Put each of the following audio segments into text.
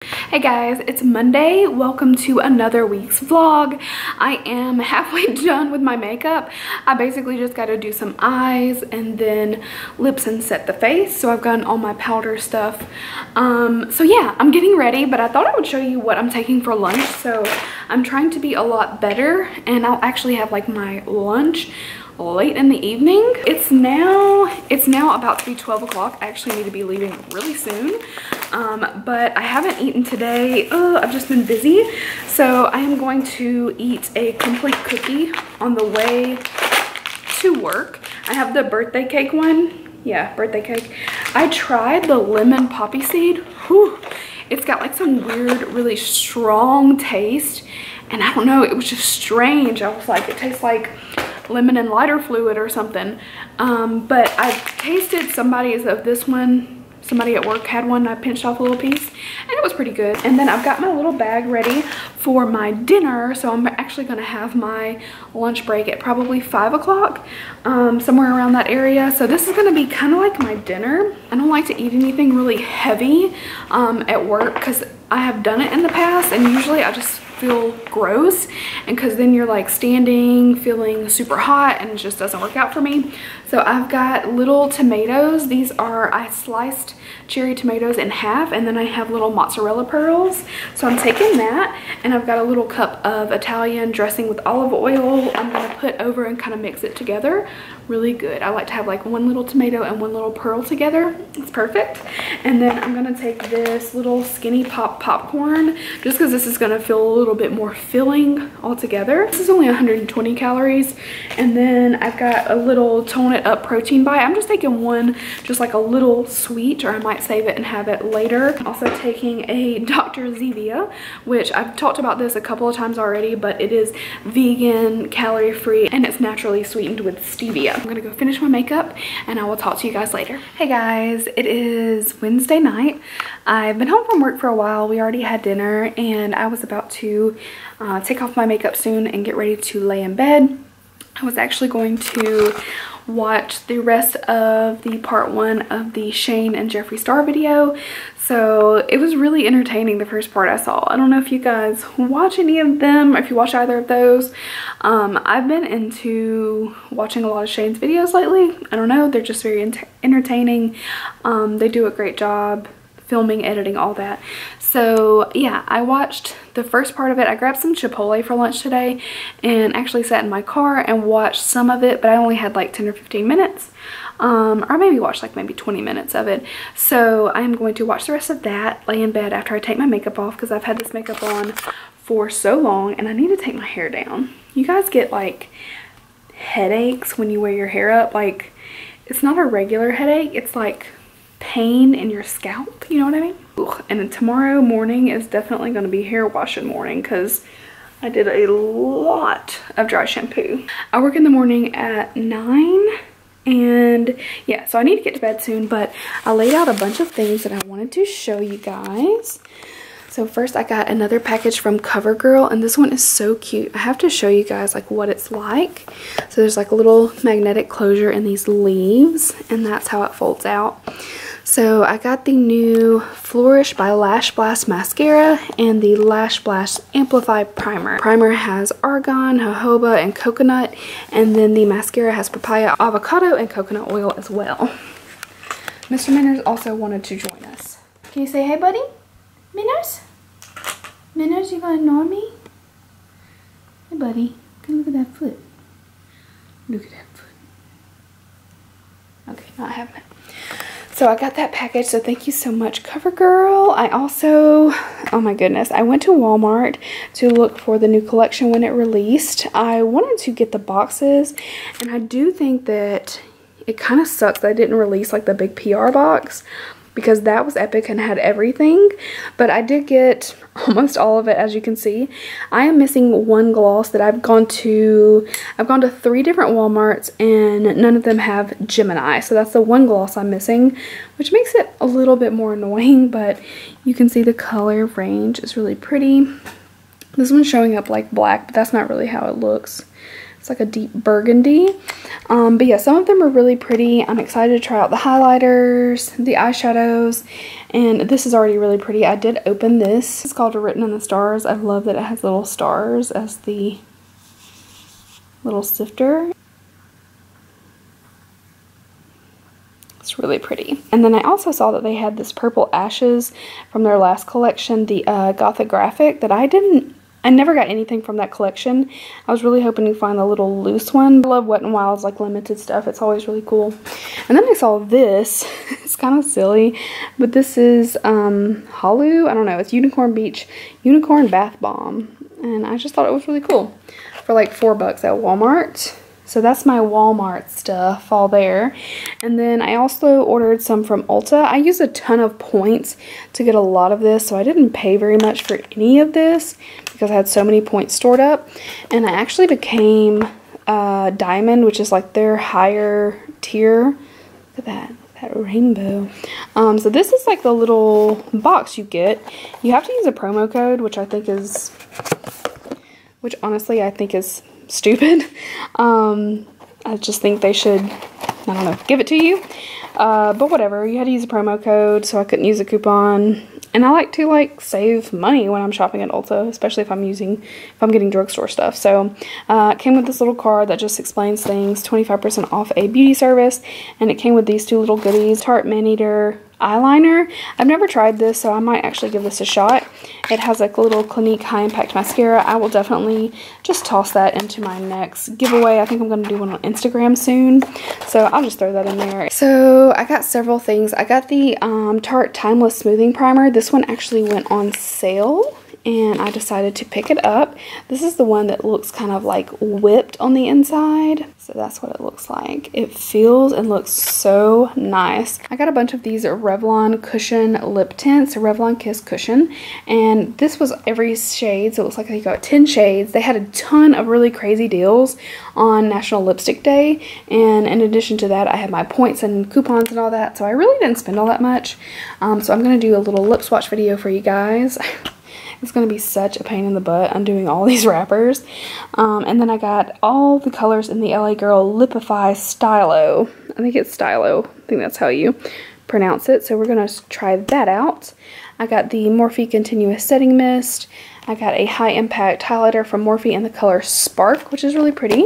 Hey guys, it's Monday. Welcome to another week's vlog. I am halfway done with my makeup. I basically just got to do some eyes and then lips and set the face. So I've gotten all my powder stuff. So yeah, I'm getting ready, but I thought I would show you what I'm taking for lunch. So I'm trying to be a lot better, and I'll actually have like my lunch late in the evening. It's now about to be 12 o'clock. I actually need to be leaving really soon. But I haven't eaten today. I've just been busy. So I am going to eat a complete cookie on the way to work. I have the birthday cake one. Yeah, birthday cake. I tried the lemon poppy seed. Whew. It's got like some weird, really strong taste. And I don't know, it was just strange. I was like, it tastes like lemon and lighter fluid or something. But I tasted somebody's of this one. Somebody at work had one. I pinched off a little piece and it was pretty good. And then I've got my little bag ready for my dinner. So I'm actually gonna have my lunch break at probably 5 o'clock, somewhere around that area. So this is gonna be kind of like my dinner. I don't like to eat anything really heavy at work because I have done it in the past, and usually I just feel gross, and because then you're like standing feeling super hot and it just doesn't work out for me. So I've got little tomatoes. These are, I sliced cherry tomatoes in half, and then I have little mozzarella pearls. So I'm taking that, and I've got a little cup of Italian dressing with olive oil. I'm gonna put over and kind of mix it together. Really good. I like to have like one little tomato and one little pearl together. It's perfect. And then I'm gonna take this little Skinny Pop popcorn, just because this is gonna feel a little bit more filling altogether. This is only 120 calories. And then I've got a little Tone It Up protein bite. I'm just taking one, just like a little sweet, or I might save it and have it later. Also taking a Dr. Zevia, which I've talked about this a couple of times already, but it is vegan, calorie free, and it's naturally sweetened with stevia. I'm gonna go finish my makeup and I will talk to you guys later. Hey guys, it is Wednesday night. I've been home from work for a while. We already had dinner, and I was about to take off my makeup soon and get ready to lay in bed. I was actually going to watch the rest of the part 1 of the Shane and Jeffree Star video. So it was really entertaining, the first part I saw. I don't know if you guys watch any of them, or if you watch either of those. I've been into watching a lot of Shane's videos lately. I don't know, they're just very entertaining. They do a great job filming, editing, all that. So yeah, I watched the first part of it. I grabbed some Chipotle for lunch today and actually sat in my car and watched some of it, but I only had like 10 or 15 minutes. Or maybe watch like maybe 20 minutes of it. So I am going to watch the rest of that, lay in bed after I take my makeup off, because I've had this makeup on for so long and I need to take my hair down. You guys get like headaches when you wear your hair up. Like, it's not a regular headache, it's like pain in your scalp, you know what I mean? Ugh. And then tomorrow morning is definitely going to be hair washing morning, because I did a lot of dry shampoo. I work in the morning at 9, and yeah, so I need to get to bed soon, but I laid out a bunch of things that I wanted to show you guys. So first I got another package from CoverGirl, and this one is so cute. I have to show you guys like what it's like. So there's like a little magnetic closure in these leaves, and that's how it folds out. So I got the new Flourish by Lash Blast mascara and the Lash Blast Amplify primer. Primer has argan, jojoba, and coconut, and then the mascara has papaya, avocado, and coconut oil as well. Mr. Manners also wanted to join us. Can you say hey, buddy? Manners? Manners, you gonna ignore me? Hey, buddy. Come look at that foot. Look at that foot. Okay, not having it. So I got that package, so thank you so much, CoverGirl. I also, oh my goodness, I went to Walmart to look for the new collection when it released. I wanted to get the boxes, and I do think that it kind of sucks that I didn't release like the big PR box, because that was epic and had everything. But I did get almost all of it, as you can see. I am missing one gloss that I've gone to 3 different Walmarts, and none of them have Gemini. So that's the one gloss I'm missing, which makes it a little bit more annoying, but you can see the color range is really pretty. This one's showing up like black, but that's not really how it looks. It's like a deep burgundy. But yeah, some of them are really pretty. I'm excited to try out the highlighters, the eyeshadows, and this is already really pretty. I did open this. It's called Written in the Stars. I love that it has little stars as the little sifter. It's really pretty. And then I also saw that they had this Purple Ashes from their last collection, the Gothic Graphic, that I never got anything from that collection. I was really hoping to find the little loose one. I love Wet n Wild's like limited stuff. It's always really cool. And then I saw this. It's kind of silly, but this is Halu. I don't know. It's Unicorn Beach Unicorn Bath Bomb. And I just thought it was really cool for like $4 at Walmart. So that's my Walmart stuff all there. And then I also ordered some from Ulta. I used a ton of points to get a lot of this, so I didn't pay very much for any of this because I had so many points stored up. And I actually became Diamond, which is like their higher tier. Look at that rainbow. So this is like the little box you get. You have to use a promo code, which honestly I think is stupid. I just think they should, I don't know, give it to you. But whatever, you had to use a promo code, so I couldn't use a coupon. And I like to save money when I'm shopping at Ulta, especially if I'm getting drugstore stuff. So it came with this little card that just explains things, 25% off a beauty service, and it came with these two little goodies, Tarte Maneater eyeliner. I've never tried this, so I might actually give this a shot. It has like a little Clinique High Impact Mascara. I will definitely just toss that into my next giveaway. I think I'm going to do one on Instagram soon, so I'll just throw that in there. So I got several things. I got the Tarte Timeless Smoothing Primer. This one actually went on sale, and I decided to pick it up. This is the one that looks kind of like whipped on the inside. So that's what it looks like. It feels and looks so nice. I got a bunch of these Revlon Cushion lip tints, a Revlon Kiss Cushion, and this was every shade, so it looks like I got 10 shades. They had a ton of really crazy deals on National Lipstick Day, and in addition to that, I had my points and coupons and all that, so I really didn't spend all that much. So I'm going to do a little lip swatch video for you guys. It's going to be such a pain in the butt undoing all these wrappers. And then I got all the colors in the LA Girl Lipify Stylo. I think it's Stylo. I think that's how you pronounce it. So we're going to try that out. I got the Morphe Continuous Setting Mist. I got a high impact highlighter from Morphe in the color Spark, which is really pretty.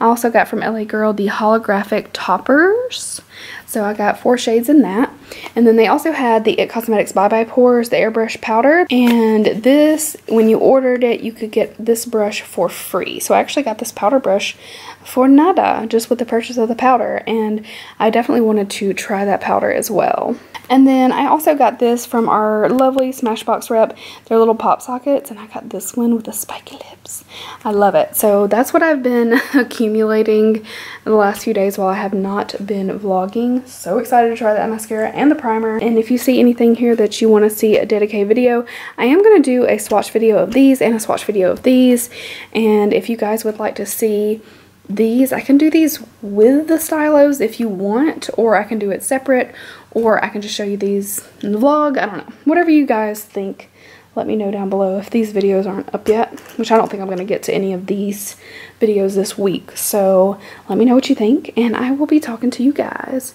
I also got from LA Girl the holographic toppers. So I got 4 shades in that. And then they also had the IT Cosmetics Bye Bye Pores, the airbrush powder. And this, when you ordered it, you could get this brush for free. So I actually got this powder brush for nada, just with the purchase of the powder. And I definitely wanted to try that powder as well. And then I also got this from our lovely Smashbox rep, their little pop sockets, and I got this one with the spiky lips. I love it. So that's what I've been accumulating in the last few days while I have not been vlogging. So excited to try that mascara and the primer. And if you see anything here that you want to see a dedicated video, I am going to do a swatch video of these and a swatch video of these. And if you guys would like to see these, I can do these with the stylos if you want, or I can do it separate, or I can just show you these in the vlog. I don't know. Whatever you guys think, let me know down below if these videos aren't up yet, which I don't think I'm going to get to any of these videos this week. So let me know what you think, and I will be talking to you guys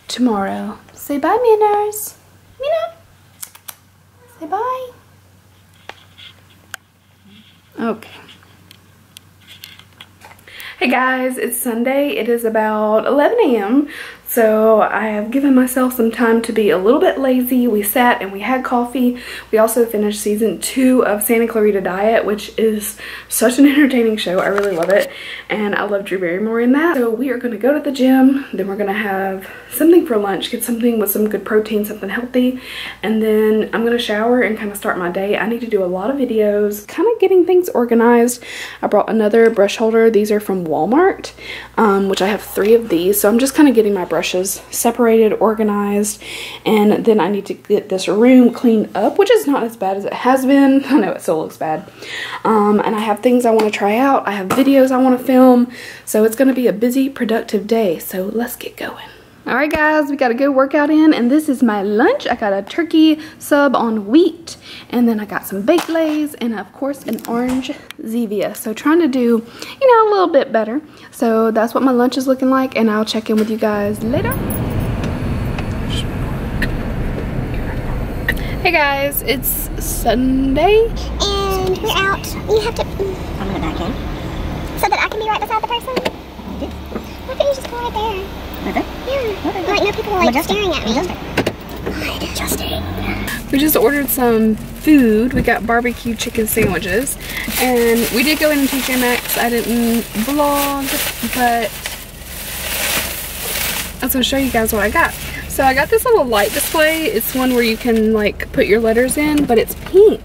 tomorrow. Say bye, Minners. Minna. Say bye. Okay. Hey guys, it's Sunday. It is about 11 a.m. So I have given myself some time to be a little bit lazy. We sat and we had coffee. We also finished season 2 of Santa Clarita Diet, which is such an entertaining show. I really love it. And I love Drew Barrymore in that. So we are going to go to the gym. Then we're going to have something for lunch. Get something with some good protein, something healthy. And then I'm going to shower and kind of start my day. I need to do a lot of videos. Kind of getting things organized. I brought another brush holder. These are from Walmart, which I have 3 of these. So I'm just kind of getting my brushes separated, organized, and then I need to get this room cleaned up, which is not as bad as it has been. I know it still looks bad. And I have things I want to try out. I have videos I want to film. So it's going to be a busy, productive day. So let's get going. All right, guys, we got a good workout in, and this is my lunch. I got a turkey sub on wheat, and then I got some baked lays, and of course an orange Zevia. So trying to do, you know, a little bit better. So that's what my lunch is looking like, and I'll check in with you guys later. Hey guys, it's Sunday. And we're out. You have to... I'm gonna back in. So that I can be right beside the person? Yeah. Why can't you just go right there? Right there? Yeah. Okay. Like, no people are like staring at me. Adjusting. We just ordered some food. We got barbecue chicken sandwiches. And we did go in TJ Maxx. I didn't vlog, but I was gonna show you guys what I got. So I got this little light display. It's one where you can like put your letters in, but it's pink.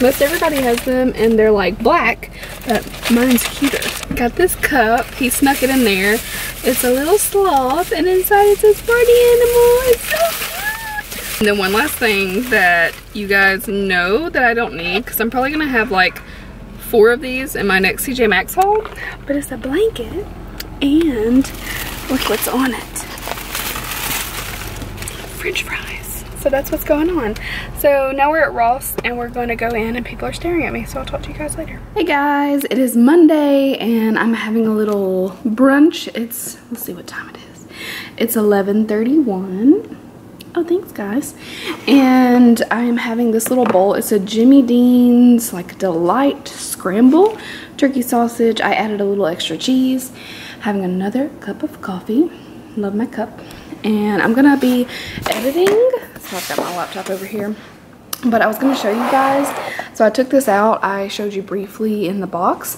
Most everybody has them and they're like black, but mine's cuter. Got this cup. He snuck it in there. It's a little sloth, and inside it says party animal. It's so cute. And then one last thing that you guys know that I don't need, because I'm probably gonna have like 4 of these in my next TJ Maxx haul, but it's a blanket, and look what's on it. French fries. So that's what's going on. So now we're at Ross and we're going to go in, and people are staring at me, so I'll talk to you guys later. Hey guys, it is Monday and I'm having a little brunch. Let's see what time it is. It's 11:31. Oh, thanks guys. And I'm having this little bowl. It's a Jimmy Dean's like Delight Scramble turkey sausage. I added a little extra cheese. Having another cup of coffee. Love my cup. And I'm gonna be editing. So I've got my laptop over here. But I was gonna show you guys. So I took this out. I showed you briefly in the box.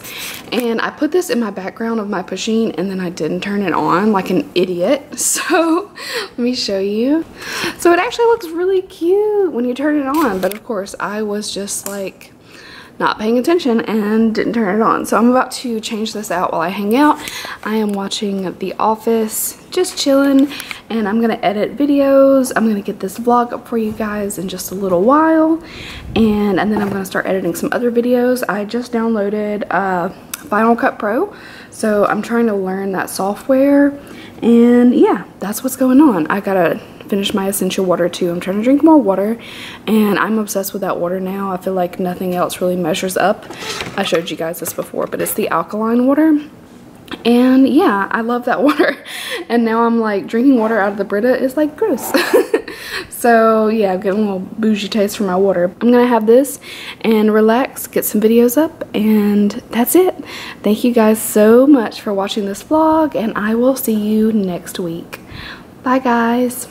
And I put this in my background of my pushing, and then I didn't turn it on like an idiot. So let me show you. So it actually looks really cute when you turn it on. But of course I was just like not paying attention and didn't turn it on. So I'm about to change this out while I hang out. I am watching The Office, just chilling, and I'm gonna edit videos. I'm gonna get this vlog up for you guys in just a little while, and then I'm gonna start editing some other videos. I just downloaded Final Cut Pro, so I'm trying to learn that software, and yeah, that's what's going on. I gotta finish my essential water too. I'm trying to drink more water, and I'm obsessed with that water now. I feel like nothing else really measures up. I showed you guys this before, but it's the alkaline water, and yeah, I love that water. And now I'm like drinking water out of the Brita is like gross. So yeah, I'm getting a little bougie taste for my water. I'm gonna have this and relax, get some videos up, and that's it. Thank you guys so much for watching this vlog, and I will see you next week. Bye guys.